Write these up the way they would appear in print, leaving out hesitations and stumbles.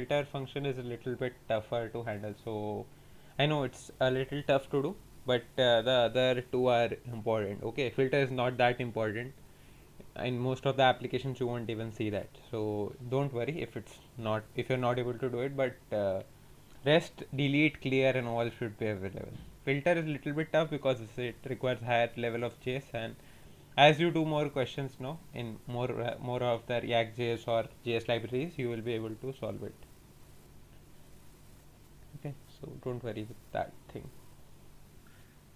filter function is a little bit tougher to handle. So I know it's a little tough to do, but the other two are important. Okay, filter is not that important. In most of the applications you won't even see that, so don't worry if you're not able to do it, but rest, delete, clear and all should be available. Filter is a little bit tough because it requires higher level of JS, and as you do more questions now in more of the React.js or JS libraries, you will be able to solve it. Okay, so don't worry with that thing,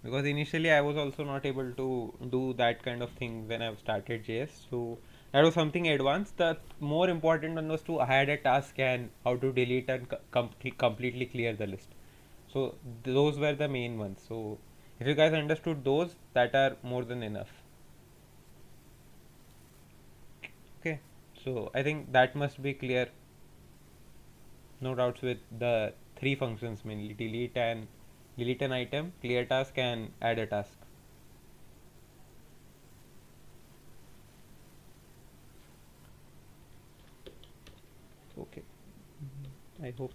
because initially I was also not able to do that kind of thing when I started JS. So that was something advanced. The more important one was to add a task and how to delete and completely clear the list. So those were the main ones. So if you guys understood those, that are more than enough. Okay, so I think that must be clear. No doubts with the three functions mainly: delete an item, clear task and add a task. Okay, I hope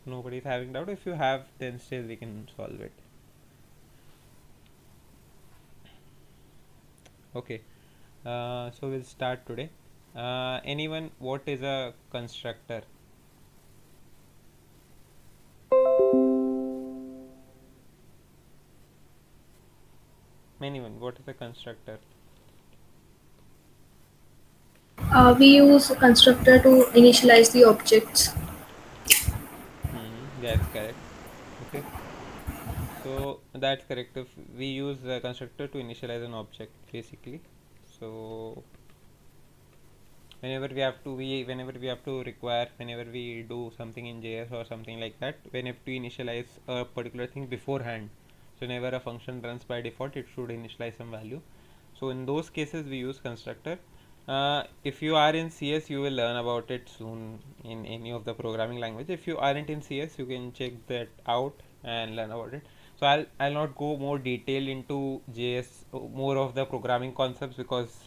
nobody is having doubt. If you have, then still we can solve it. Okay, so we'll start today. Anyone, what is a constructor? Anyone, what is a constructor? We use constructor to initialize the objects. That's correct. Okay, so that's correct. If we use a constructor to initialize an object, basically. So whenever we do something in JS or something like that, we have to initialize a particular thing beforehand. So whenever a function runs by default, it should initialize some value. So in those cases we use constructor. If you are in CS, you will learn about it soon in any of the programming language. If you aren't in CS, you can check that out and learn about it. So I'll not go more detail into JS, more of the programming concepts, because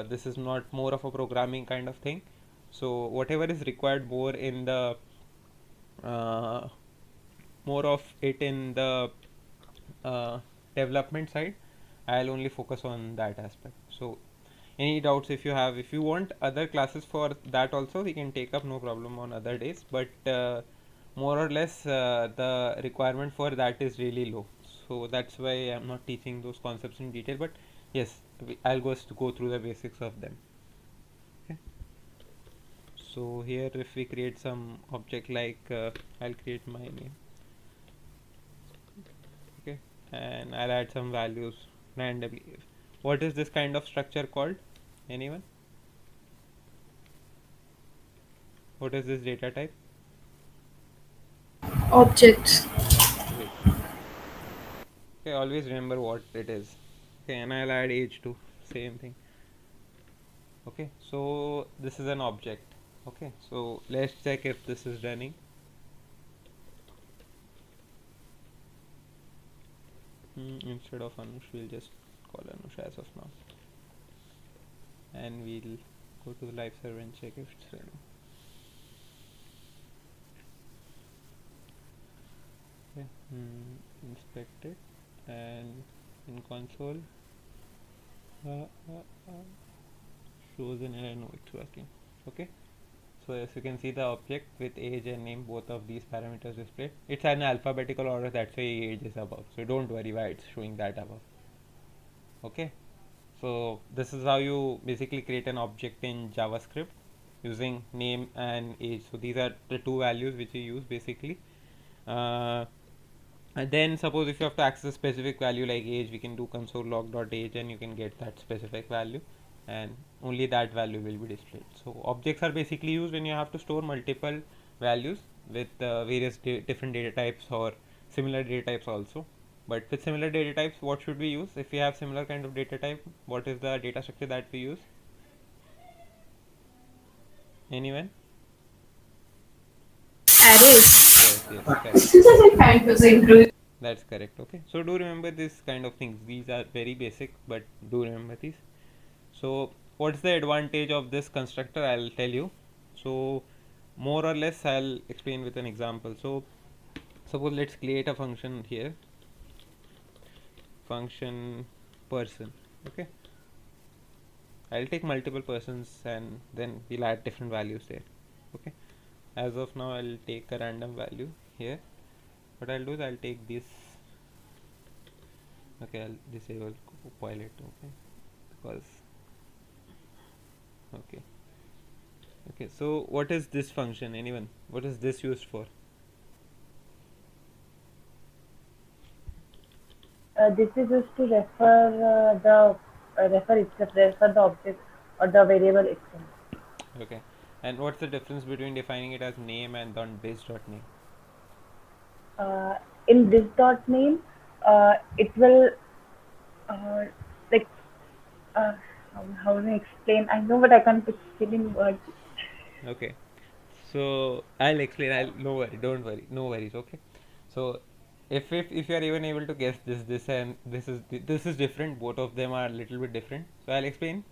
this is not more of a programming kind of thing. So whatever is required uh, more of it in the uh, development side, I'll only focus on that aspect. So any doubts if you have, if you want other classes for that also, we can take up, no problem, on other days, but more or less the requirement for that is really low, so that's why I'm not teaching those concepts in detail, but yes, I'll go through the basics of them. Okay, so here if we create some object like I'll create my name. Okay, and I'll add some values randomly. What is this kind of structure called? Anyone? What is this data type? Objects. Great. Okay, always remember what it is. Okay, and I'll add age to same thing. Okay, so this is an object. Okay, so let's check if this is running. Instead of Anush, we'll just call Anush as of now, and we'll go to the live server and check if it's running. Okay, inspect it, and in console uh, uh, uh, shows an error. No, it's working. Okay, so as you can see, the object with age and name, both of these parameters displayed. It's an alphabetical order, that's why age is above. So don't worry why it's showing that above. Okay, so this is how you basically create an object in JavaScript using name and age. So these are the two values which you use basically. Uh, and then suppose if you have to access a specific value like age, we can do console log.age and you can get that specific value, and only that value will be displayed. So objects are basically used when you have to store multiple values with various different data types or similar data types also. But with similar data types, what should we use? If we have similar kind of data type, what is the data structure that we use? Anyone? Arrays. Yes, yes, correct. That's correct. Okay, so do remember this kind of things. These are very basic, but do remember these. So what's the advantage of this constructor? I'll tell you. So more or less I'll explain with an example. So suppose let's create a function here, function person. Okay, I'll take multiple persons and then we'll add different values there. Okay, as of now I'll take a random value here. What I'll do is I'll take this. Okay, I'll disable Copilot. Okay, because okay. Okay, so what is this function? Anyone? What is this used for? This is used to refer the refer itself, refer the object or the variable itself. Okay, and what's the difference between defining it as name and on base.name? In this dot name, it will uh, like uh, how do I explain? I know, but I can't explain in words. Okay, so I'll explain. I'll no worry, don't worry, no worries. Okay, so if you are even able to guess this and this is different. Both of them are a little bit different. So I'll explain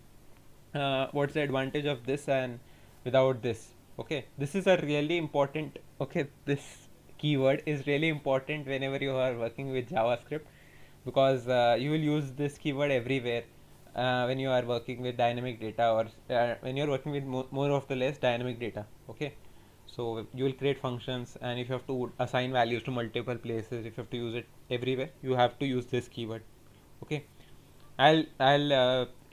what's the advantage of this and without this. Okay, this is a really important. Okay, this keyword is really important whenever you are working with JavaScript, because you will use this keyword everywhere when you are working with dynamic data, or when you are working with more of the less dynamic data. Okay, so you will create functions, and if you have to assign values to multiple places, if you have to use it everywhere, you have to use this keyword. Okay, I'll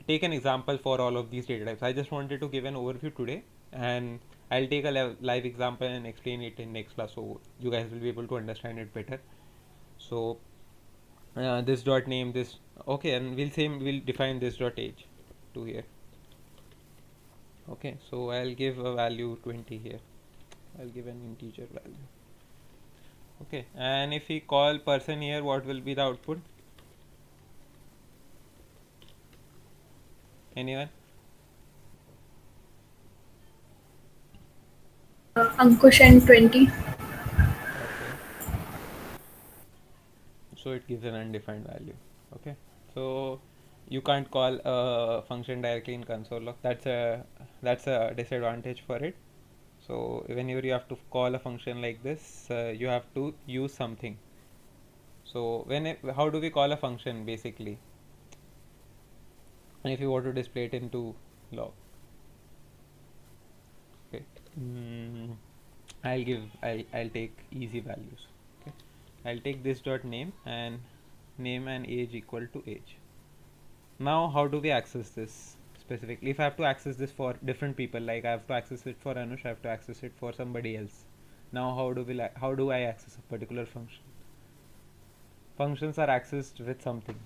take an example for all of these data types. I just wanted to give an overview today, and I'll take a live example and explain it in next class, so you guys will be able to understand it better. So this dot name, this. Okay, and we'll define this dot age to here. Okay, so I'll give a value 20 here. I'll give an integer value. Okay, and if we call person here, what will be the output? Anyone? Ankush and 20. Okay, so it gives an undefined value. Okay, so you can't call a function directly in console log. That's a disadvantage for it. So whenever you have to call a function like this, you have to use something. So how do we call a function basically? And if you want to display it into log. Okay, I'll take easy values. Okay, I'll take this dot name and age equal to age. Now how do we access this specifically? If I have to access this for different people, like I have to access it for Anush, I have to access it for somebody else. Now how do I access a particular function? Functions are accessed with something.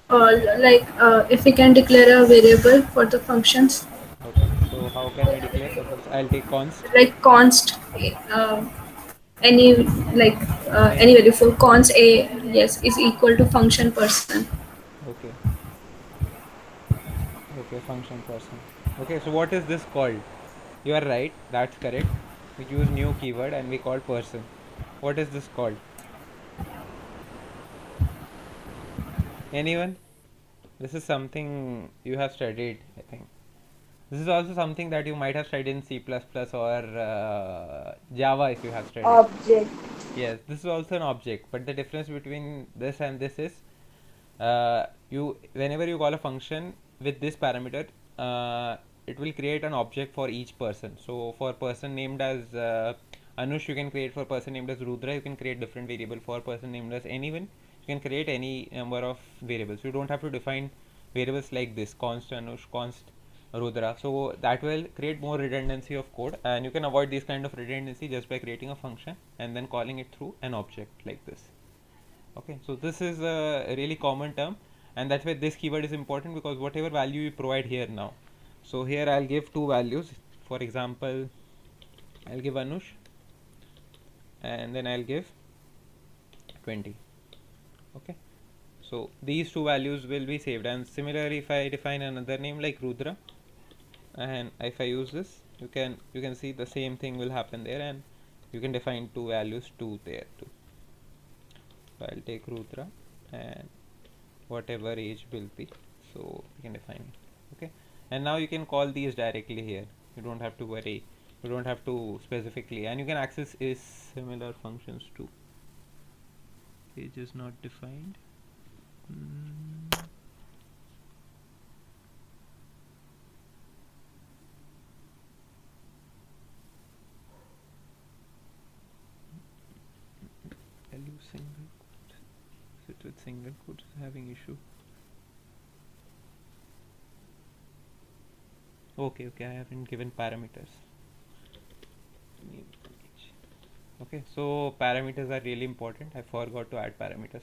Like if we can declare a variable for the functions, Okay, so how can we declare? Suppose I'll take const like const, uh, any like any name. value for const a, yes, is equal to function person. Okay, okay, function person. Okay, so what is this called? You are right, that's correct. We use new keyword and we call person. What is this called? Anyone? This is something you have studied, I think. This is also something that you might have studied in C++ or Java if you have studied. Object. Yes, this is also an object, but the difference between this and this is you whenever you call a function with this parameter, it will create an object for each person. So for person named as Anush, you can create. For person named as Rudra, you can create different variable. For person named as anyone, you can create any number of variables. You don't have to define variables like this: const Anush, const Rudra. So that will create more redundancy of code, and you can avoid this kind of redundancy just by creating a function and then calling it through an object like this. Okay, so this is a really common term, and that's why this keyword is important, because whatever value you provide here now. So here I'll give two values. For example, I'll give Anush and then I'll give 20. Okay, so these two values will be saved, and similarly if I define another name like Rudra and if I use this, you can see the same thing will happen there, and you can define two values too there too. So I'll take Rudra and whatever age will be, so you can define it. Okay, and now you can call these directly here. You don't have to worry You don't have to specifically, and you can access is similar functions too. Age is not defined. Value single quote. Sit with single quotes is having issue. Okay, I haven't given parameters. Name and age. Okay, so parameters are really important. I forgot to add parameters.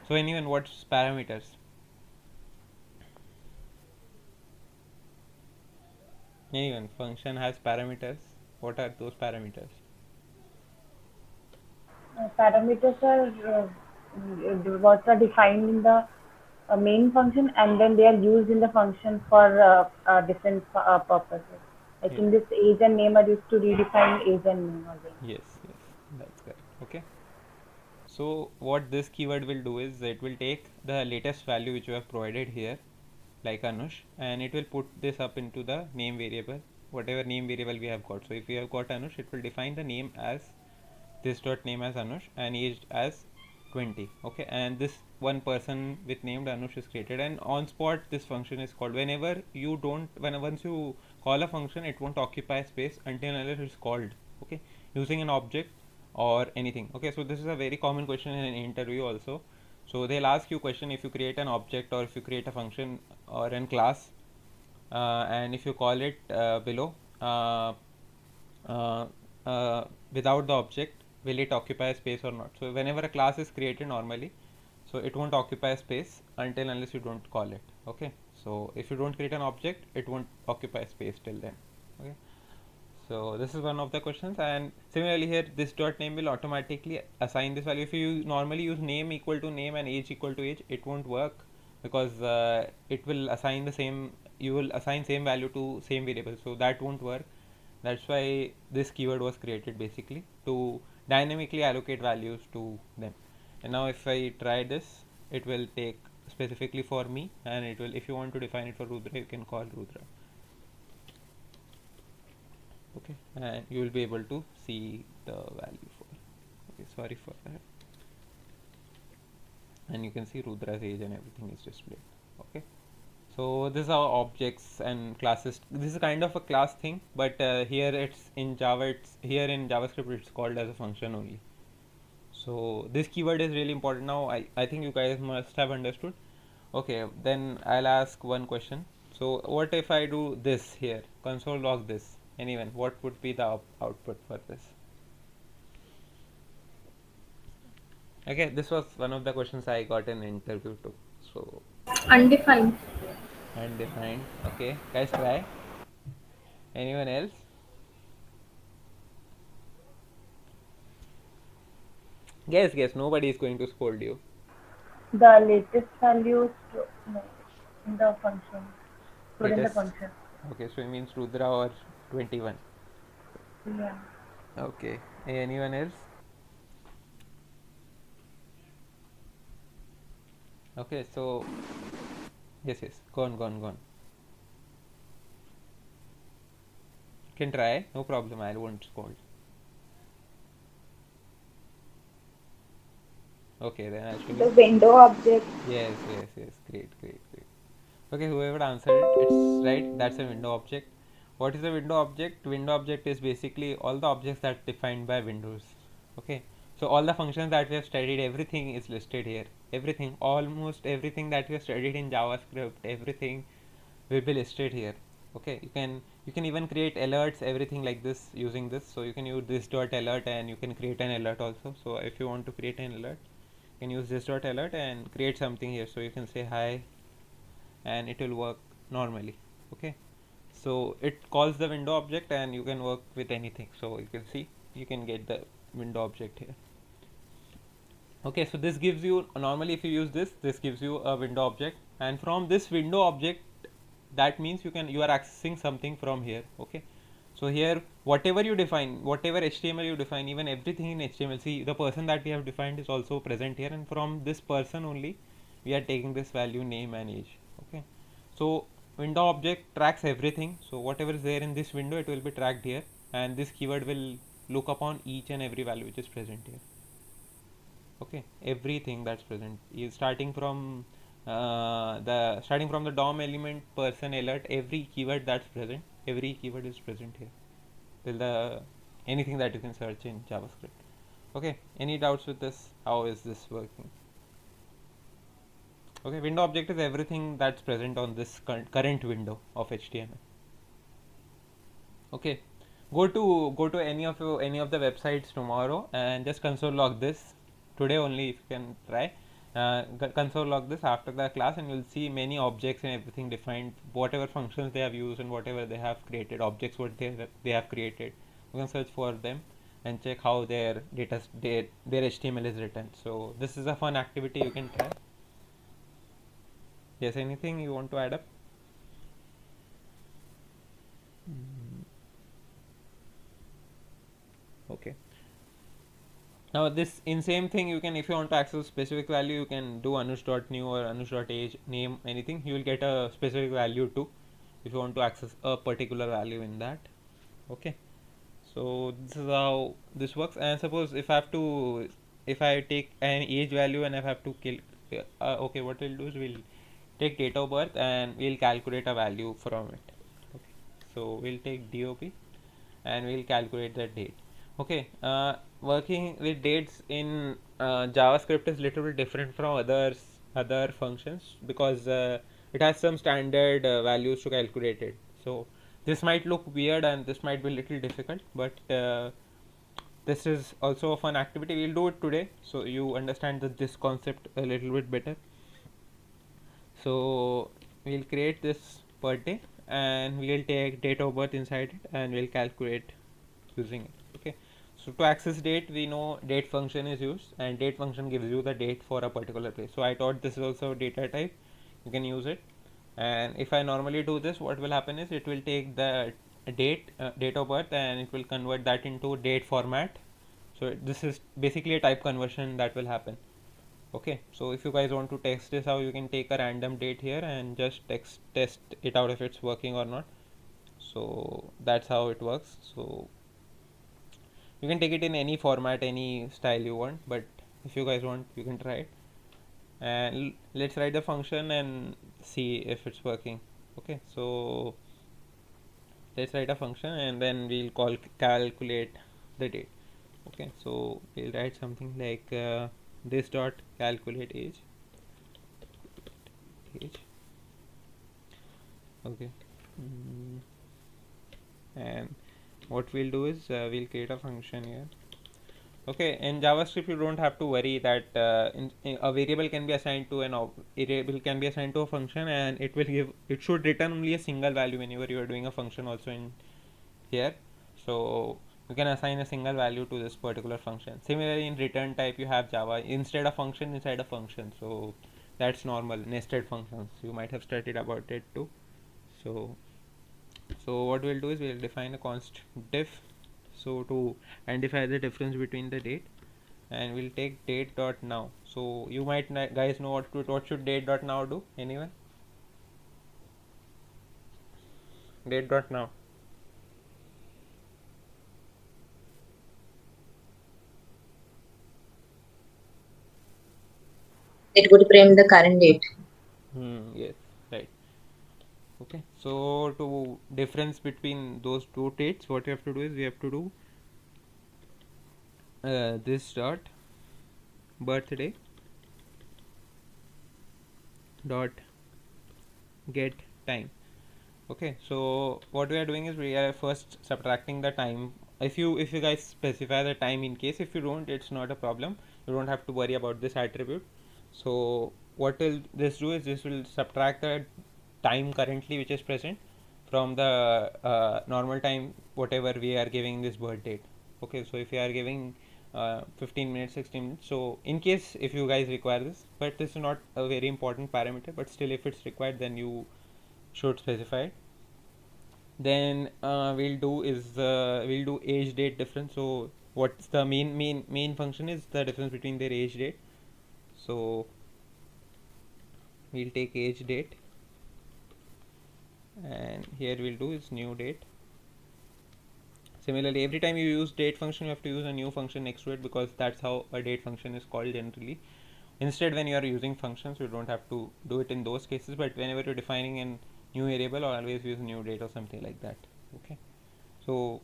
So anyone, what's parameters? Anyone, function has parameters. What are those parameters? Parameters are what are defined in the main function, and then they are used in the function for different purposes. Like Yeah. in this, age and name are used to redefine age and name again. Yes, that's correct. Okay. So what this keyword will do is it will take the latest value which you have provided here, like Anush, and it will put this up into the name variable, whatever name variable we have got. So if we have got Anush, it will define the name as this dot name as Anush and age as 20. Okay, and this one person with named Anush is created, and on spot this function is called. Whenever you don't, once you call a function, it won't occupy space until unless it's called. Okay, using an object or anything. Okay, so this is a very common question in an interview also. So they'll ask you question if you create an object or if you create a function or an class, and if you call it below uh, without the object, will it occupy a space or not? So whenever a class is created normally, so it won't occupy a space until unless you don't call it. Okay, so if you don't create an object, it won't occupy space till then. Okay, so this is one of the questions, and similarly here this dot name will automatically assign this value. If you normally use name equal to name and age equal to age, it won't work because it will assign the same, you will assign same value to same variable, so that won't work. That's why this keyword was created basically to dynamically allocate values to them. And now if I try this, it will take specifically for me, and it will, if you want to define it for Rudra, you can call Rudra. Okay, and you will be able to see the value for, okay, sorry for that, and you can see Rudra's age and everything is displayed. Okay, so this are objects and classes. This is kind of a class thing, but here it's in Java, it's here in JavaScript it's called as a function only. So this keyword is really important. Now I think you guys must have understood. Okay, then I'll ask one question. So what if I do this here, console log this? Anyone, what would be the output for this? Okay, this was one of the questions I got in interview too. So Undefined. undefined. Okay, guys, try. Anyone else? Guess. Nobody is going to scold you. The latest values no, in the function. Put in the Latest. function. Okay, so it means Rudra or 21. Yeah. Okay. Anyone else? Okay, so yes. Go on. Can try. No problem. I won't scold. Okay, then actually. The window object. Yes. Great. Okay, whoever answered it, it's right. That's a window object. What is a window object? Window object is basically all the objects that are defined by windows. Okay, so all the functions that we have studied, everything is listed here. Everything, almost everything that we have studied in JavaScript, everything will be listed here. Okay, you can even create alerts, everything like this using this. So you can use this dot alert and you can create an alert also. So if you want to create an alert, you can use this dot alert and create something here. So you can say hi and it will work normally. Okay, so it calls the window object and you can work with anything. So you can see, you can get the window object here. Okay, so this gives you, normally if you use this gives you a window object, and from this window object, that means you are accessing something from here. Okay, so here whatever you define, whatever HTML you define, even everything in HTML, see the person that we have defined is also present here, and from this person only we are taking this value name and age. Okay, so window object tracks everything, so whatever is there in this window, it will be tracked here. and this keyword will look upon each and every value which is present here. Okay, everything that's present is starting from the DOM element person alert, every keyword that's present, every keyword is present here till the anything that you can search in JavaScript. Okay, any doubts with this? How is this working? Okay, window object is everything that's present on this current window of HTML. Okay, go to any of the websites tomorrow and just console log this today only if you can try. Console log this after the class and you'll see many objects and everything defined, whatever functions they have used and whatever they have created, objects what they have created. You can search for them and check how their HTML is written. So this is a fun activity you can try. Yes, anything you want to add up? Okay, now this in same thing you can, if you want to access specific value, you can do anush.new or anush.age name anything, you will get a specific value too if you want to access a particular value in that. Okay, so this is how this works. And suppose if I take an age value and I have to kill okay, what we'll do is we'll take date of birth and we'll calculate a value from it. Okay, so we'll take DOP and we'll calculate the date. Okay, working with dates in JavaScript is little bit different from other functions because it has some standard values to calculate it. So this might look weird and this might be a little difficult, but this is also a fun activity. We'll do it today so you understand this concept a little bit better. So we'll create this per day and we'll take date of birth inside it and we'll calculate using it. Okay, so to access date, we know date function is used and date function gives you the date for a particular place. So I thought this is also data type, you can use it. And if I normally do this, what will happen is it will take the date of birth and it will convert that into date format. So this is basically a type conversion that will happen. Okay, so if you guys want to test this out, you can take a random date here and just test it out if it's working or not. So that's how it works. So you can take it in any format, any style you want, but if you guys want, you can try it. And let's write the function and see if it's working. Okay, so let's write a function and then we'll calculate the date. Okay, so we'll write something like this dot calculate age. Okay, and what we'll do is we'll create a function here. Okay, in JavaScript you don't have to worry that a variable can be assigned to variable can be assigned to a function and it should return only a single value whenever you are doing a function also in here. So you can assign a single value to this particular function. Similarly, in return type you have Java instead of function inside a function, so that's normal. Nested functions, you might have studied about it too. So what we'll do is we'll define a const diff, so to identify the difference between the date, and we'll take date dot now. So you might guys know what should date dot now do? Anyone? Date dot now. It would print the current date. Yes, right. Okay, so to difference between those two dates, what you have to do is we have to do this dot birthday dot get time. Okay, so what we are doing is we are first subtracting the time. If you guys specify the time, in case if you don't, it's not a problem, you don't have to worry about this attribute. So what will this do is this will subtract the time currently which is present from the normal time whatever we are giving this birth date. Okay, so if you are giving 15 minutes, 16 minutes, so in case if you guys require this, but this is not a very important parameter, but still if it's required then you should specify it. Then we'll do age date difference. So what's the main function is the difference between their age date. So we'll take age date and here we'll do is new date. Similarly, every time you use date function, you have to use a new function next to it, because that's how a date function is called generally. Instead, when you are using functions, you don't have to do it in those cases, but whenever you're defining a new variable, always use new date or something like that. Okay, so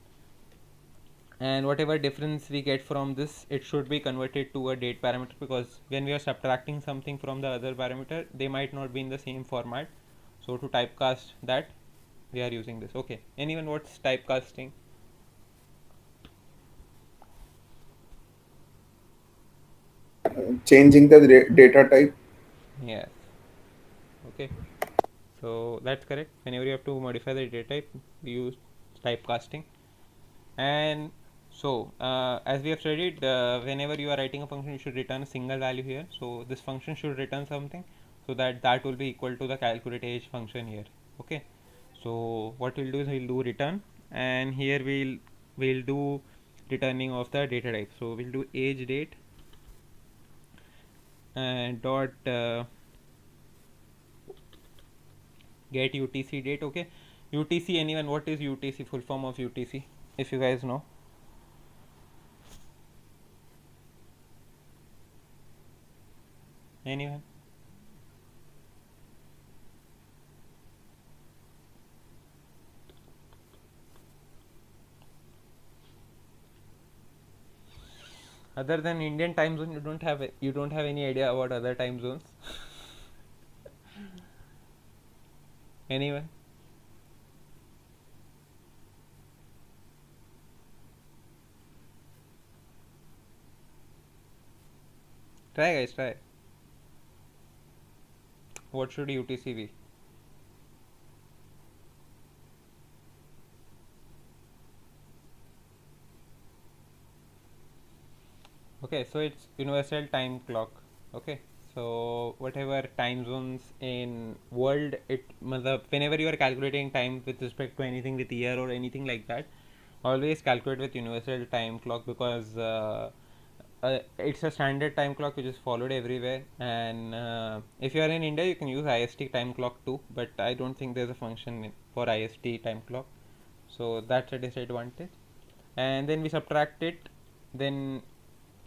and whatever difference we get from this, it should be converted to a date parameter, because when we are subtracting something from the other parameter, they might not be in the same format. So to typecast that, we are using this. Okay, anyone, what's typecasting? Changing the data type. Yes. Okay, so that's correct. Whenever you have to modify the data type, we use typecasting. And so as we have studied, whenever you are writing a function, you should return a single value here. So this function should return something, so that will be equal to the calculate age function here. Okay, so what we'll do is we'll do return, and here we'll do returning of the data type. So we'll do age date and dot get UTC date. Okay, UTC, anyone, what is UTC, full form of UTC, if you guys know? Anyone? Other than Indian time zone, you don't have any idea about other time zones? Anyone? Try, guys, try. What should UTC be? Okay, so it's universal time clock. Okay, so whatever time zones in world, whenever you are calculating time with respect to anything with year or anything like that, always calculate with universal time clock, because it's a standard time clock which is followed everywhere. And if you are in India, you can use IST time clock too, but I don't think there's a function for IST time clock, so that's a disadvantage. And then we subtract it, then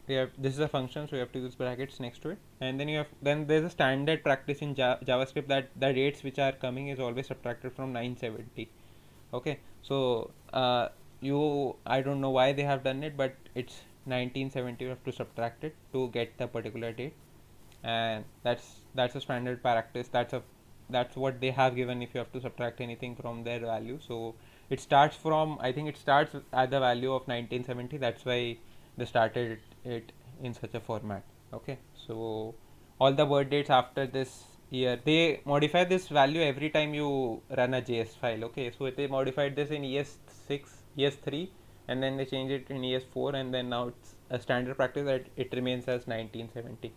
we have, this is a function, so you have to use brackets next to it. And then there's a standard practice in JavaScript that the dates which are coming is always subtracted from 970. Okay, so I don't know why they have done it, but it's 1970. You have to subtract it to get the particular date, and that's a standard practice. That's what they have given if you have to subtract anything from their value. So it starts from, I think it starts at the value of 1970. That's why they started it in such a format. Okay, so all the birth dates after this year, they modify this value every time you run a JS file. Okay, so they modified this in ES6, ES3, and then they changed it in ES4, and then now it's a standard practice that it remains as 1970.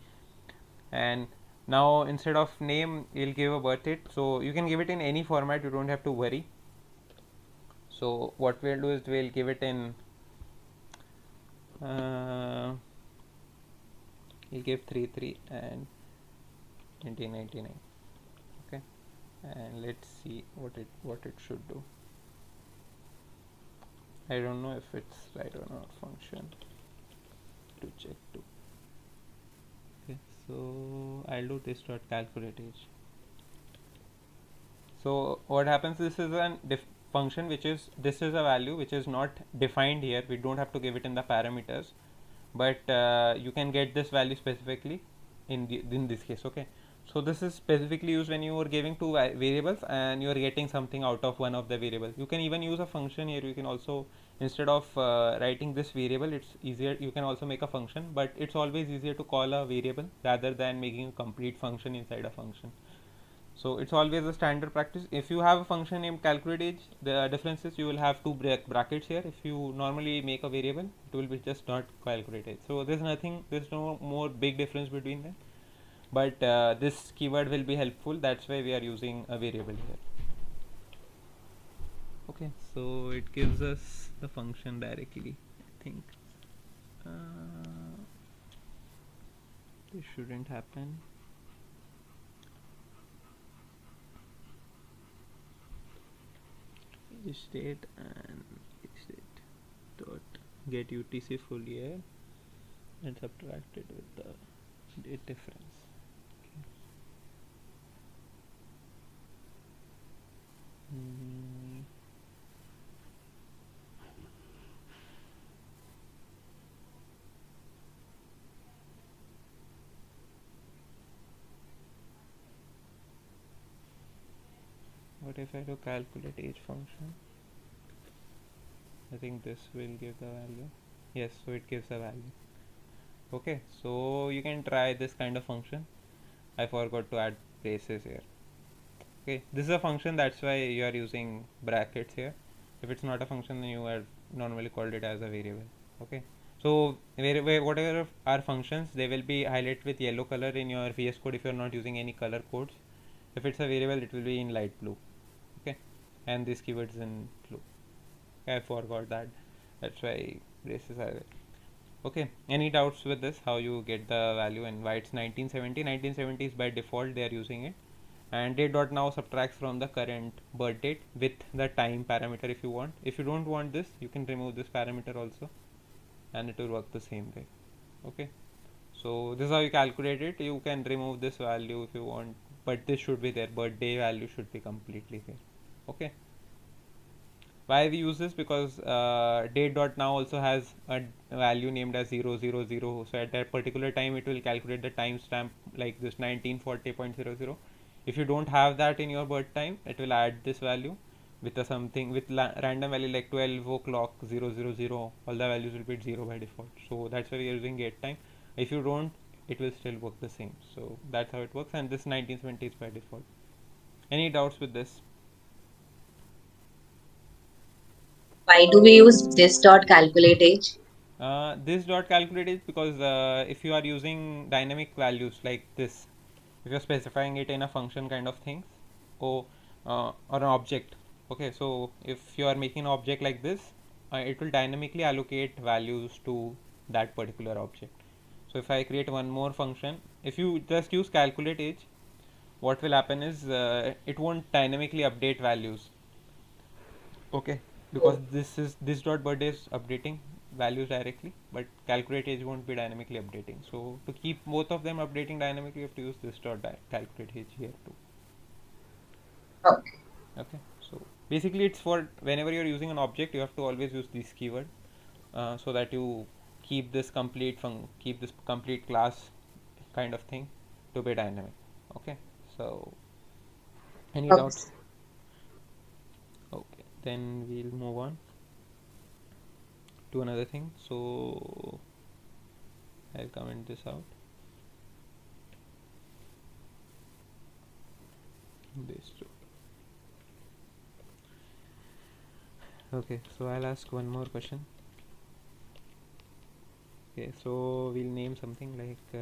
And now instead of name, you'll give a birth date, so you can give it in any format, you don't have to worry. So what we'll do is we'll give it in we'll give 33 and 1999. Okay, and let's see what it should do. I don't know if it's right or not. Function to check too. Okay, so I'll do this dot calculate age. So what happens, this is a function this is a value which is not defined here. We don't have to give it in the parameters, but you can get this value specifically in this case. Okay, so this is specifically used when you are giving two variables and you are getting something out of one of the variables. You can even use a function here. You can also, instead of writing this variable, it's easier, you can also make a function, but it's always easier to call a variable rather than making a complete function inside a function. So it's always a standard practice. If you have a function named calculate age, the difference is you will have two brackets here. If you normally make a variable, it will be just not calculate age. So there's no more big difference between them, but this keyword will be helpful. That's why we are using a variable here. Okay, so it gives us the function directly. I think this shouldn't happen. State and state. get UTC full year and subtract it with the date difference. Mm. What if I do calculate age function? I think this will give the value. Yes, so it gives a value. Okay, so you can try this kind of function. I forgot to add braces here. Okay, this is a function, that's why you are using brackets here. If it's not a function, then you are normally called it as a variable. Okay, so whatever are functions, they will be highlighted with yellow color in your VS Code if you are not using any color codes. If it's a variable, it will be in light blue. Okay, and this keyword is in blue. I forgot that. That's why braces are there. Okay, any doubts with this, how you get the value and why it's 1970? 1970 is by default they are using it, and date.now subtracts from the current birth date with the time parameter if you want. If you don't want this, you can remove this parameter also and it will work the same way. Okay, so this is how you calculate it. You can remove this value if you want, but this should be there. Birthday value should be completely there. Okay, why we use this? Because date.now also has a value named as 000, so at that particular time it will calculate the timestamp like this 1940.00. if you don't have that in your birth time, it will add this value with a something with random value like 12 o'clock 000. All the values will be 0 by default, so that's why we are using get time. If you don't, it will still work the same. So that's how it works, and this 1970 is by default. Any doubts with this? Why do we use this dot calculate age? This dot calculate is because if you are using dynamic values like this, if you're specifying it in a function kind of things, or an object. Okay, so if you are making an object like this, it will dynamically allocate values to that particular object. So if I create one more function, if you just use calculate age, what will happen is it won't dynamically update values. Okay, because this dot birthday is updating values directly, but calculate age won't be dynamically updating. So to keep both of them updating dynamically, you have to use this dot calculate age here too. Okay. Okay, so basically it's for whenever you're using an object, you have to always use this keyword so that you keep this complete class kind of thing to be dynamic. Okay, so any Okay. doubts? Okay, then we'll move on to another thing. So I'll comment this out. This two. Okay, so I'll ask one more question. Okay, so we'll name something like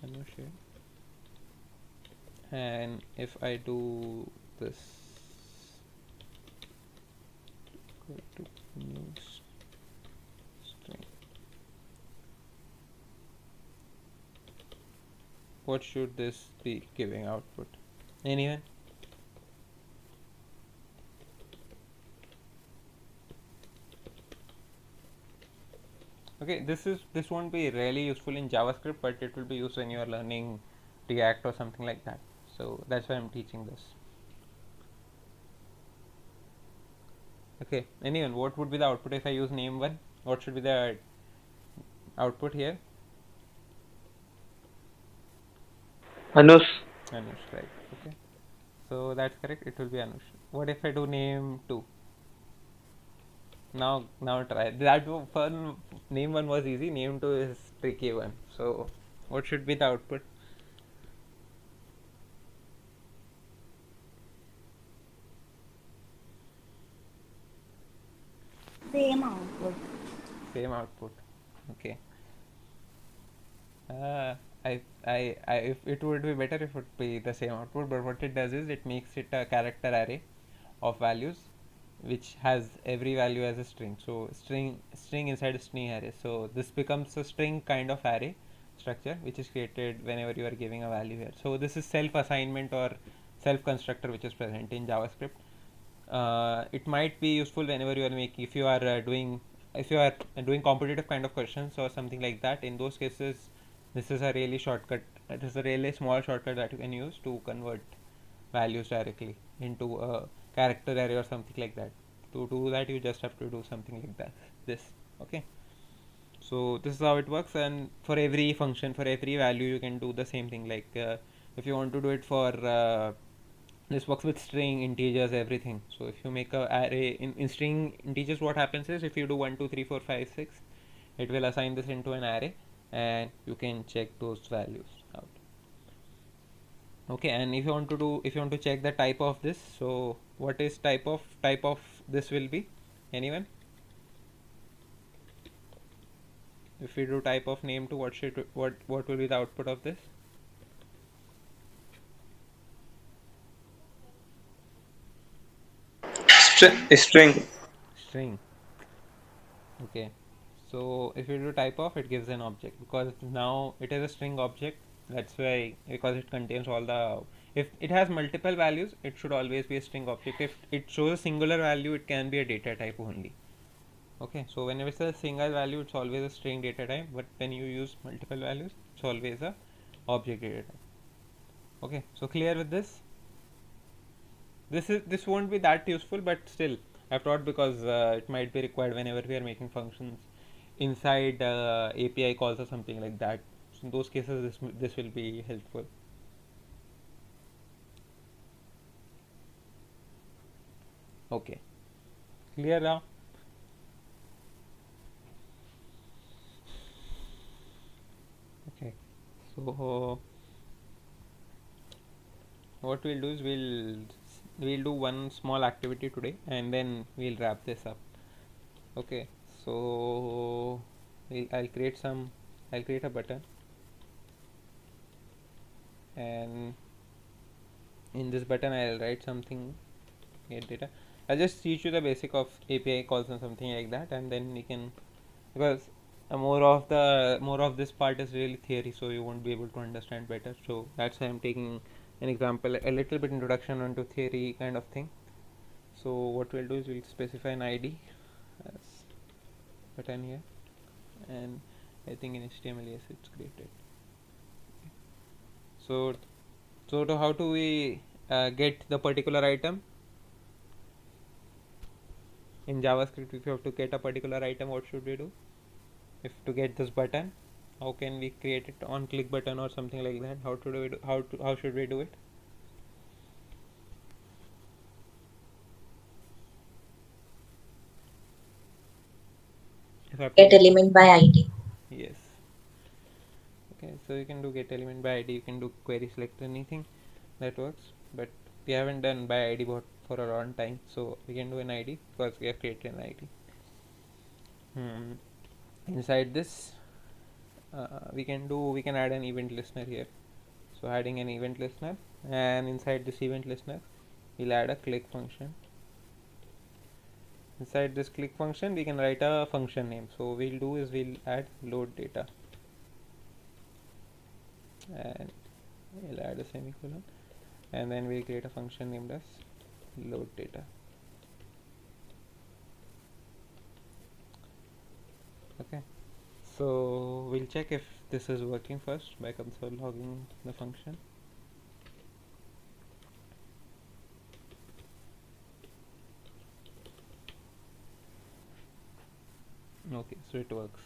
Anush, and if I do this equal to new string, what should this be giving output? Anyone? Okay, this won't be really useful in JavaScript, but it will be used when you are learning React or something like that. So that's why I'm teaching this. Okay, anyone, what would be the output if I use name1? What should be the output here? Anush. Anush, right? Okay, so that's correct. It will be Anush. What if I do name2? Now try that. Fun. Name1 was easy. Name2 is tricky one. So what should be the output? Same output. Same output. Okay. If it would be better if it would be the same output, but what it does is it makes it a character array of values which has every value as a string. So string inside a string array. So this becomes a string kind of array structure which is created whenever you are giving a value here. So this is self assignment or self constructor which is present in JavaScript. It might be useful whenever you are making, if you are doing if you are doing competitive kind of questions or something like that, in those cases this is a really shortcut, it is a really small shortcut that you can use to convert values directly into a character array or something like that. To do that you just have to do something like that, this. Okay, so this is how it works, and for every function, for every value, you can do the same thing. Like if you want to do it for this works with string, integers, everything. So if you make a array in string integers, what happens is if you do 1 2 3 4 5 6, it will assign this into an array and you can check those values out. Okay, and if you want to do, if you want to check the type of this, so what is type of this will be, anyone? If we do type of name to, what will be the output of this? String. String. Okay, so if you do type of, it gives an object, because now it is a string object. That's why, because it contains all the, if it has multiple values, it should always be a string object. If it shows a singular value, it can be a data type only. Okay, so whenever it's a single value, it's always a string data type, but when you use multiple values, it's always a object data type. Okay, so clear with this? This won't be that useful, but still I've taught because it might be required whenever we are making functions inside API calls or something like that. So in those cases, this will be helpful. Okay, clear now? Okay, so what we'll do is we'll do one small activity today and then we'll wrap this up. Okay, so I'll create a button, and in this button I'll write something, get data. I'll just teach you the basic of API calls and something like that, and then we can, because more of this part is really theory, so you won't be able to understand better. So that's why I'm taking an example, a little bit introduction onto theory kind of thing. So what we'll do is we'll specify an ID as button here, and I think in HTML, yes, it's created. So to how do we get the particular item in JavaScript? If you have to get a particular item, what should we do? If to get this button, how can we create it? On click button or something like that? How should we do it? If I have to Get element by ID. Yes. Okay, so you can do get element by ID, you can do query select, anything that works, but we haven't done by ID for a long time, so we can do an ID because we have created an ID. Inside this, we can add an event listener here. So adding an event listener, and inside this event listener, we'll add a click function. Inside this click function, we can write a function name. So we'll do is we'll add load data, and we'll add a semicolon, and then we'll create a function named as load data. Okay, so we'll check if this is working first by console logging the function. Okay, so it works.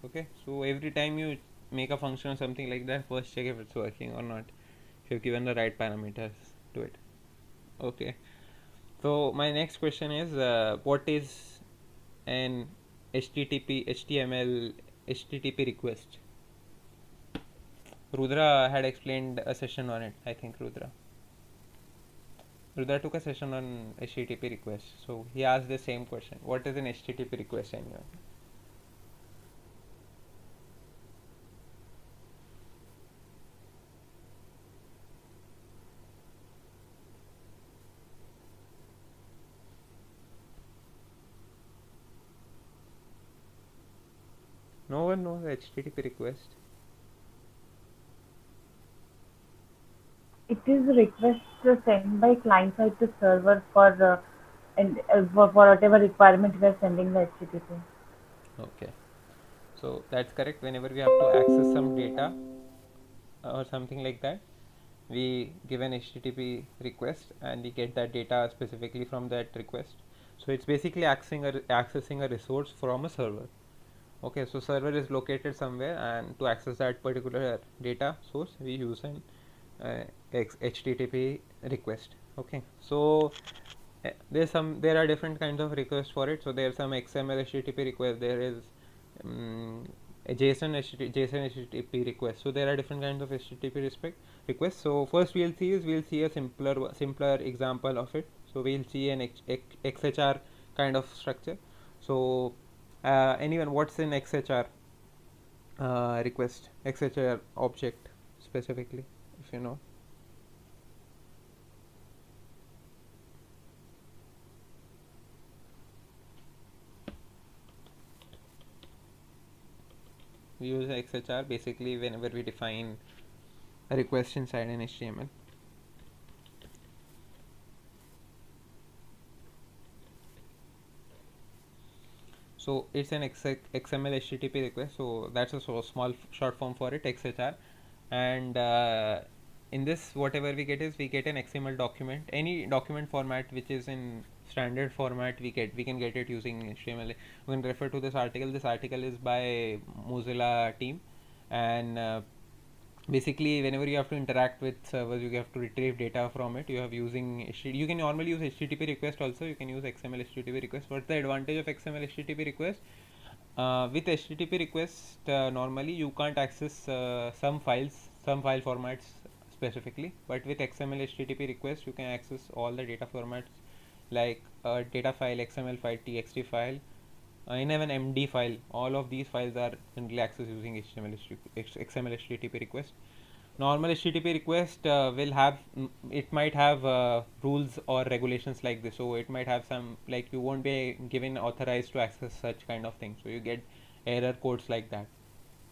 Okay, so every time you make a function or something like that, first check if it's working or not, if you've given the right parameters to it. Okay, so my next question is what is an HTTP request? Rudra had explained a session on it, I think. Rudra took a session on HTTP request, so he asked the same question. What is an HTTP request anyway? No one knows HTTP request. It is a request sent by client side to server for and for whatever requirement we are sending the HTTP. Okay, so that's correct. Whenever we have to access some data or something like that, we give an HTTP request and we get that data specifically from that request. So it's basically accessing a resource from a server. Okay, so server is located somewhere, and to access that particular data source we use an HTTP request. Okay, so there are different kinds of requests for it. So there are some XML HTTP request, there is a JSON HTTP request. So there are different kinds of HTTP requests. So first we'll see a simpler example of it. So we'll see an XHR kind of structure. So anyone, what's an XHR request, XHR object specifically, if you know? We use XHR basically whenever we define a request inside an HTML. So it's an XML HTTP request. So that's a small short form for it, XHR. And in this, whatever we get is we get an XML document, any document format which is in standard format. We can get it using HTML. We can refer to this article. This article is by Mozilla team, and basically whenever you have to interact with servers, you have to retrieve data from it. You can normally use HTTP request also. You can use XML HTTP request. What's the advantage of XML HTTP request? With HTTP request, normally you can't access some file formats specifically, but with XML HTTP request you can access all the data formats, like data file, XML file, TXT file, and even MD file. All of these files are generally accessed using XML HTTP request. Normal HTTP request will have it might have rules or regulations like this. So it might have some, like, you won't be given authorized to access such kind of things, so you get error codes like that.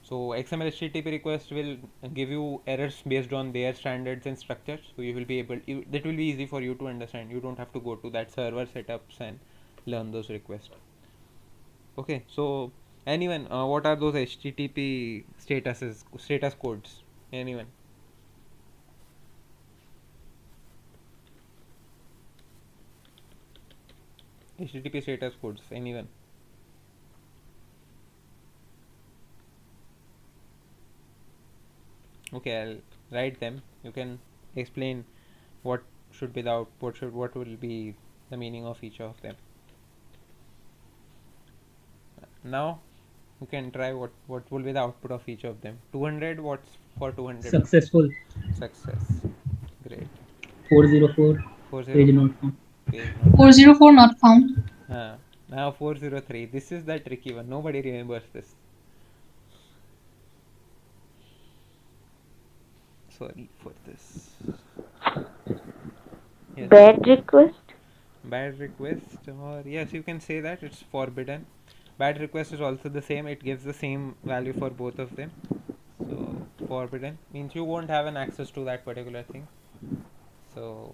So XML HTTP request will give you errors based on their standards and structures. So you will be able, that will be easy for you to understand. You don't have to go to that server setups and learn those requests. Okay, so anyone, what are those HTTP status codes? Anyone? HTTP status codes, anyone? Okay, I'll write them. You can explain what should be the output, what will be the meaning of each of them. Now you can try what will be the output of each of them. 200, what's for 200? Successful. Success. Great. 404. 404. Page not found. Page not. 404 not found. Now 403. This is the tricky one. Nobody remembers this. Sorry for this. Yes. Bad request. Bad request, or yes, you can say that it's forbidden. Bad request is also the same. It gives the same value for both of them. So forbidden means you won't have an access to that particular thing. So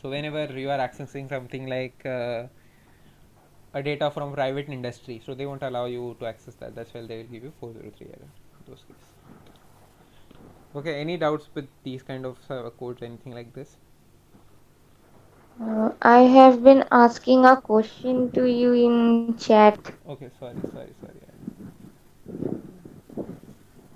whenever you are accessing something like a data from private industry, so they won't allow you to access that. That's why they will give you 403 error in those cases. Okay, any doubts with these kind of codes, anything like this? I have been asking a question to you in chat. Okay, sorry.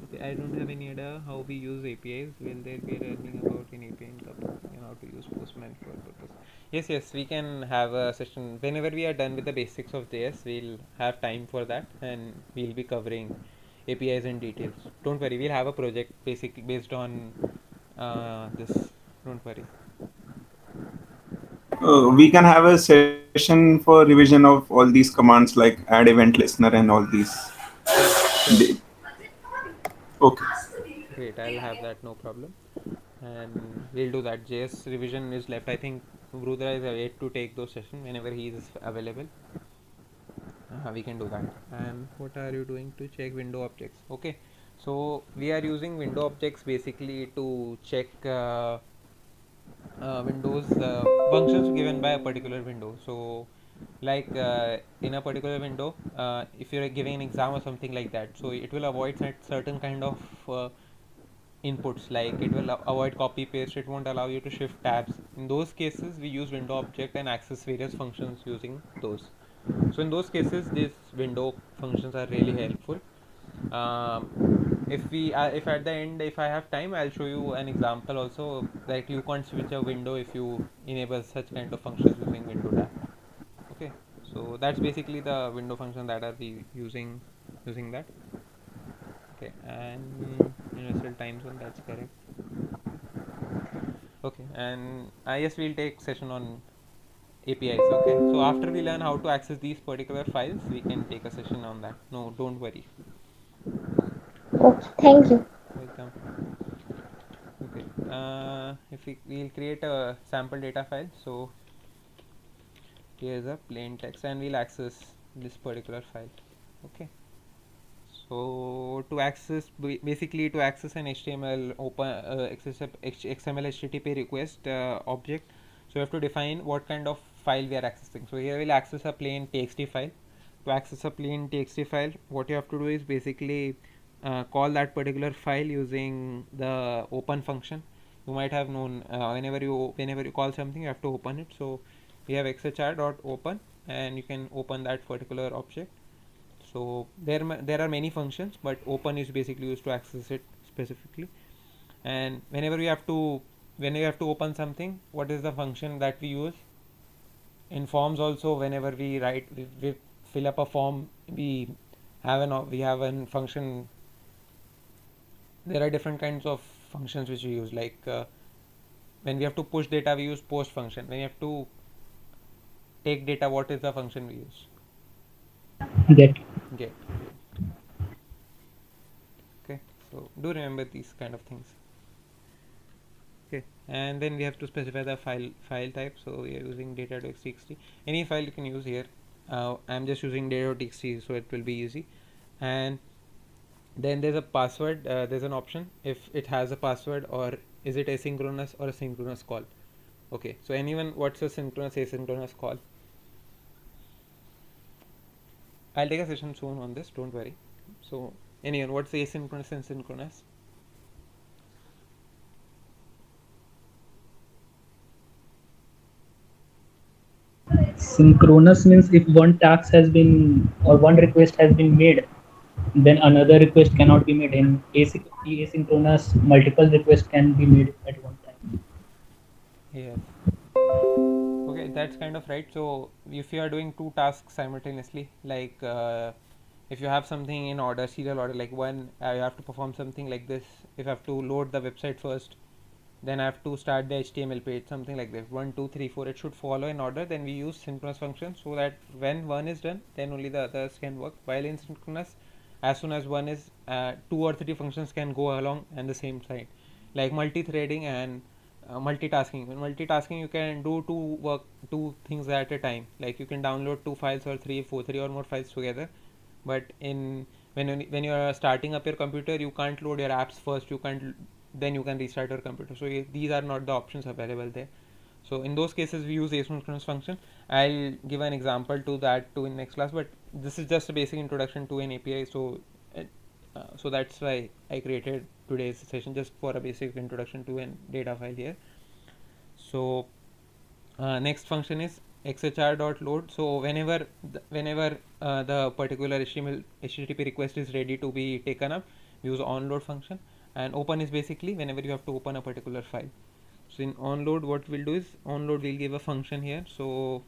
Okay, I don't have any idea how we use APIs. Will there be learning about an API in topic and how to use Postman for purpose? Yes, we can have a session whenever we are done with the basics of JS. We'll have time for that, and we'll be covering APIs in details. Don't worry, we'll have a project basically based on this. Don't worry. We can have a session for revision of all these commands like add event listener and all these. Sure. Okay. Great, I'll have that, no problem. And we'll do that. JS revision is left. I think Rudra is yet to take those sessions whenever he is available. We can do that. And what are you doing to check window objects? Okay, so we are using window objects basically to check windows functions given by a particular window. So like in a particular window, if you're giving an exam or something like that, so it will avoid certain kind of inputs, like it will avoid copy paste, it won't allow you to shift tabs. In those cases we use window object and access various functions using those. So in those cases these window functions are really helpful. If at the end, if I have time, I'll show you an example also, that you can't switch a window if you enable such kind of functions using window tab. Okay, so that's basically the window function that are we using that. Okay, and universal time zone, that's correct. Okay, and I guess we'll take session on APIs. Okay, so after we learn how to access these particular files, we can take a session on that. No, don't worry. Okay, thank you. Welcome. Okay, if we'll create a sample data file. So here's a plain text, and we'll access this particular file. Okay, so to access, basically to access an HTML XML HTTP request object, so we have to define what kind of file we are accessing. So here we'll access a plain txt file. To access a plain txt file, what you have to do is basically call that particular file using the open function. You might have known, whenever you call something, you have to open it. So we have xhr.open, and you can open that particular object. So there are many functions, but open is basically used to access it specifically. And whenever you have to open something, what is the function that we use? In forms also, whenever we fill up a form, we have an function. There are different kinds of functions which we use, like when we have to push data, we use post function. When we have to take data, what is the function we use? Get. Okay, so do remember these kind of things. Okay, and then we have to specify the file type. So we are using data.txt. Any file you can use here. I'm just using data.txt, so it will be easy. And then there's a password. There's an option if it has a password, or is it asynchronous or a synchronous call. Okay, so anyone, what's a synchronous asynchronous call? I'll take a session soon on this, don't worry. So anyone, what's asynchronous and synchronous? Synchronous means if one task has been or one request has been made, then another request cannot be made. In asynchronous, multiple requests can be made at one time. Yes. Okay, that's kind of right. So if you are doing two tasks simultaneously, like if you have something in order, serial order, like one, you have to perform something like this. If I have to load the website first, then I have to start the HTML page, something like that. 1, 2, 3, 4. It should follow in order. Then we use synchronous function, so that when one is done, then only the others can work. While in synchronous, as soon as one is, 2 or 3 functions can go along and the same side, like multi-threading and multitasking. In multitasking, you can do two things at a time. Like you can download 2 files or 3 or more files together. But when you are starting up your computer, you can't load your apps first. Then you can restart your computer. So these are not the options available there. So in those cases, we use asynchronous function. I'll give an example to that too in next class. But this is just a basic introduction to an API. So that's why I created today's session, just for a basic introduction to a data file here. So next function is xhr.load. So whenever the particular HTTP request is ready to be taken up, we use onload function. And open is basically whenever you have to open a particular file. So in onload, what we'll do is onload will give a function here. So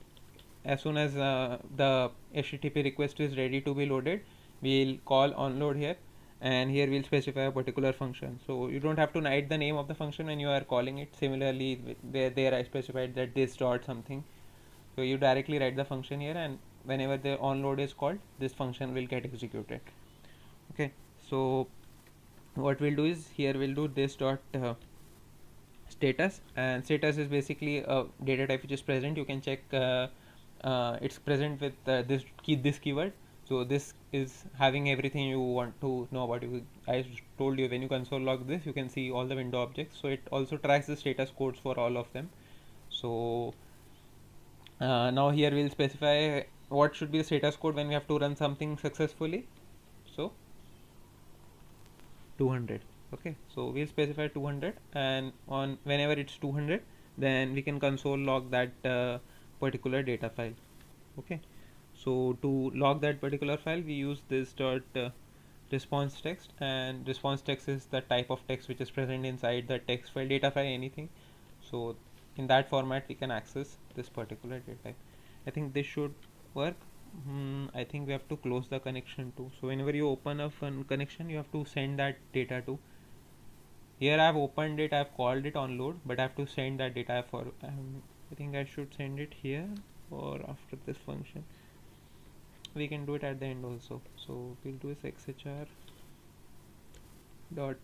as soon as the HTTP request is ready to be loaded, we'll call onload here, and here we'll specify a particular function. So you don't have to write the name of the function when you are calling it. Similarly, there I specified that this dot something. So you directly write the function here, and whenever the onload is called, this function will get executed. Okay, so what we'll do is here we'll do this dot status, and status is basically a data type which is present. You can check it's present with this keyword. So this is having everything you want to know about. I told you, when you console log this, you can see all the window objects. So it also tracks the status codes for all of them. So Now here we'll specify what should be the status code when we have to run something successfully. So 200. Okay, so we'll specify 200, and on whenever it's 200, then we can console log that particular data file. Okay, so to log that particular file, we use this dot response text, and response text is the type of text which is present inside the text file, data file, anything. So in that format we can access this particular data type. I think this should work. I think we have to close the connection too. So whenever you open a connection, you have to send that data to. Here I have opened it, I have called it on load, but I have to send that data for. I think I should send it here or after this function. We can do it at the end also. So we'll do is xhr dot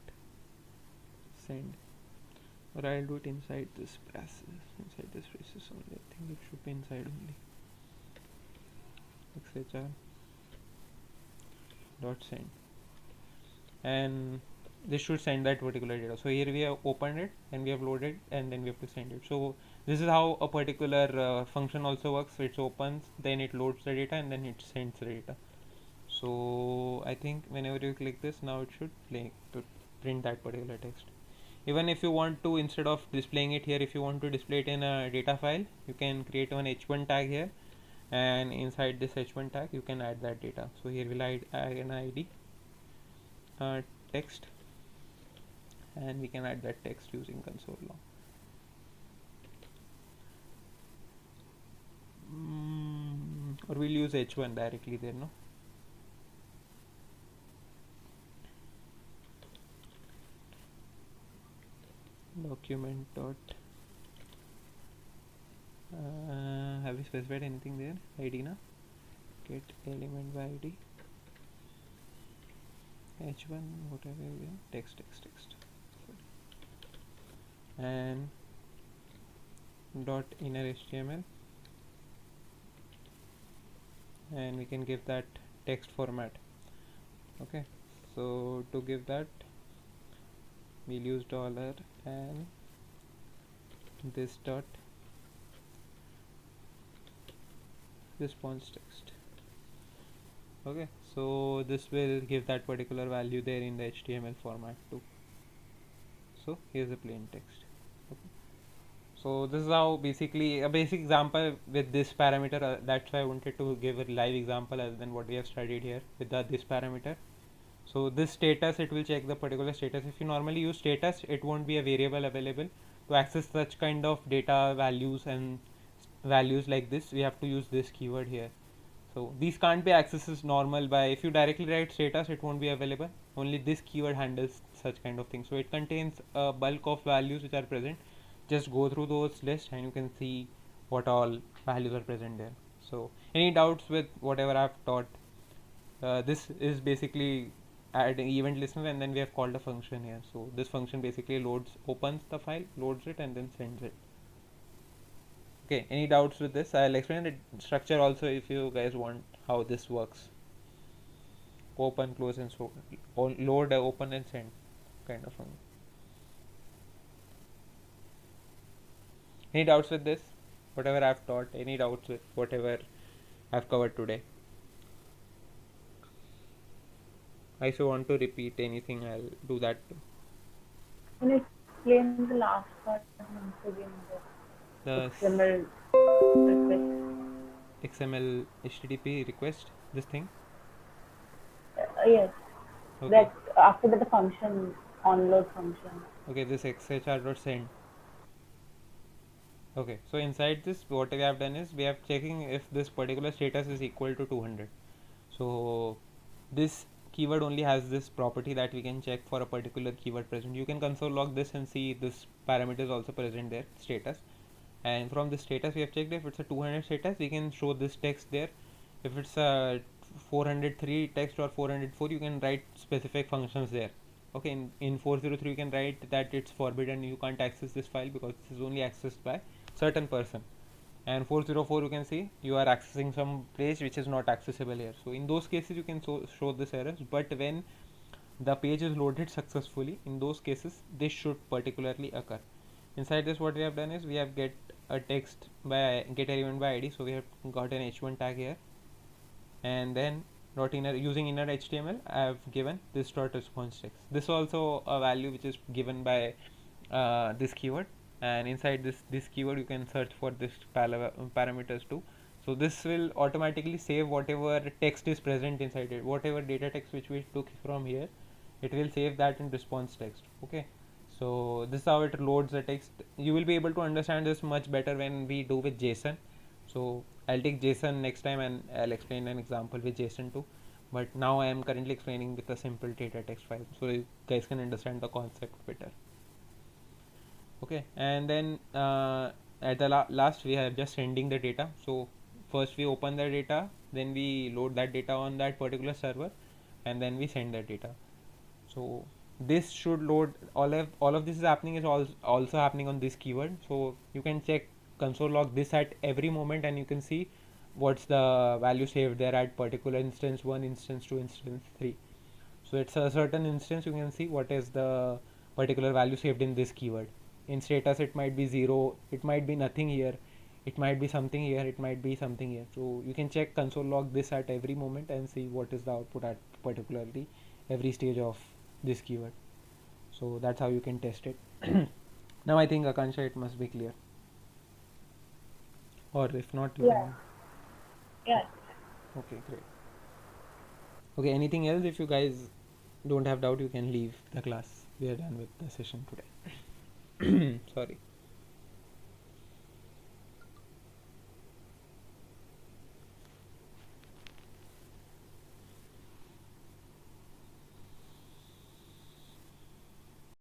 send, or I'll do it inside this braces, inside this braces only. I think it should be inside only. xhr dot send, and this should send that particular data. So here we have opened it and we have loaded, and then we have to send it. So this is how a particular function also works. It opens, then it loads the data, and then it sends the data. So I think whenever you click this, now it should print that particular text. Even if you want to, instead of displaying it here, if you want to display it in a data file, you can create an h1 tag here, and inside this h1 tag you can add that data. So here we'll add an id text, and we can add that text using console log. Or we'll use h1 directly there, no? Document dot have we specified anything there? ID na? Get element by ID h1 whatever we have, text and dot inner HTML, and we can give that text format. Okay, so to give that, we'll use dollar and this dot response text. Okay, so this will give that particular value there in the HTML format too. So here's a plain text. Okay, so this is how basically a basic example with this parameter. That's why I wanted to give a live example other than what we have studied here with this parameter. So this status, it will check the particular status. If you normally use status, it won't be a variable available. To access such kind of data values and values like this, we have to use this keyword here. So these can't be accessed normal by, if you directly write status, it won't be available. Only this keyword handles such kind of things. So it contains a bulk of values which are present. Just go through those lists and you can see what all values are present there. So any doubts with whatever I've taught? This is basically add an event listener, and then we have called a function here. So this function basically opens the file, loads it, and then sends it. Okay, any doubts with this? I'll explain the structure also if you guys want how this works. Open, close, and so load, open, and send kind of thing. Any doubts with this? Whatever I've taught, any doubts with whatever I've covered today? If you want to repeat anything, I'll do that too. Can you explain the last part once again? The XML request. XML HTTP request, this thing. Yes. Okay. That after that the function, onload function. Okay, this xhr.send. Okay, so inside this, what we have done is we have checking if this particular status is equal to 200. So this keyword only has this property that we can check for a particular keyword present. You can console log this and see this parameter is also present there, status. And from the status we have checked if it's a 200 status, we can show this text there. If it's a 403 text or 404, you can write specific functions there. Okay, in 403 you can write that it's forbidden, you can't access this file because this is only accessed by certain person. And 404 you can see you are accessing some page which is not accessible here. So in those cases you can show this errors, but when the page is loaded successfully, in those cases this should particularly occur. Inside this, what we have done is we have get a text by get element by id, so we have got an h1 tag here, and then dot inner, using inner html I have given this dot response text. This also a value which is given by this keyword, and inside this keyword you can search for this parameters too. So this will automatically save whatever text is present inside it, whatever data text which we took from here, it will save that in response text. Okay, so this is how it loads the text. You will be able to understand this much better when we do with JSON. So I'll take JSON next time and I'll explain an example with JSON too, but now I am currently explaining with a simple data text file, so you guys can understand the concept better. Okay, and then at the last we have just sending the data. So first we open the data, then we load that data on that particular server, and then we send that data. So this should load, all of this is happening, is also happening on this keyword. So you can check console log this at every moment, and you can see what's the value saved there at particular instance 1, instance 2, instance 3. So it's a certain instance, you can see what is the particular value saved in this keyword. In status it might be 0, it might be nothing here, it might be something here, it might be something here. So you can check console log this at every moment and see what is the output at particularly every stage of this keyword. So that's how you can test it. Now I think Akansha, it must be clear, or if not you Yeah. Yeah. can. Okay, great. Okay, anything else? If you guys don't have doubt, you can leave the class. We are done with the session today. Sorry.